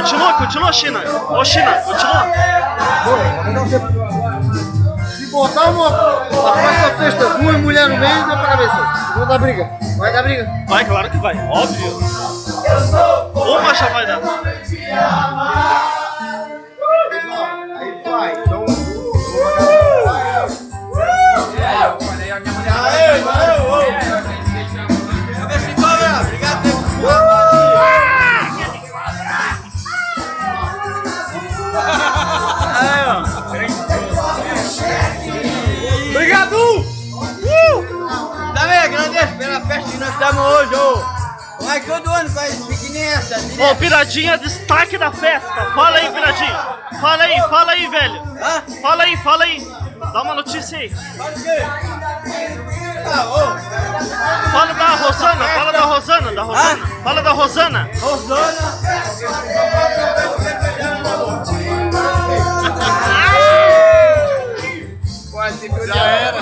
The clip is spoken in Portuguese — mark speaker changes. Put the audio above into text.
Speaker 1: continua, China. Ô, China, continua.
Speaker 2: Se botar uma próxima festa, duas mulheres no meio, dá para a cabeça. Vão dar briga. Vai dar briga?
Speaker 1: Vai, claro que vai, óbvio. Uma já vai dar.
Speaker 2: Aí vai, então.
Speaker 1: Obrigado!
Speaker 3: Tá vendo? Agradeço pela festa que nós estamos hoje, ô. Mas todo ano faz pequenininha essa.
Speaker 1: Ô, Piradinha, destaque da festa. Fala aí, Piradinha. Fala aí, velho.
Speaker 3: Hã?
Speaker 1: Fala aí. Dá uma notícia aí.
Speaker 3: Fala o quê? Ah, ô.
Speaker 1: Fala da Rosana. Fala da Rosana.
Speaker 3: Rosana.
Speaker 2: Já era.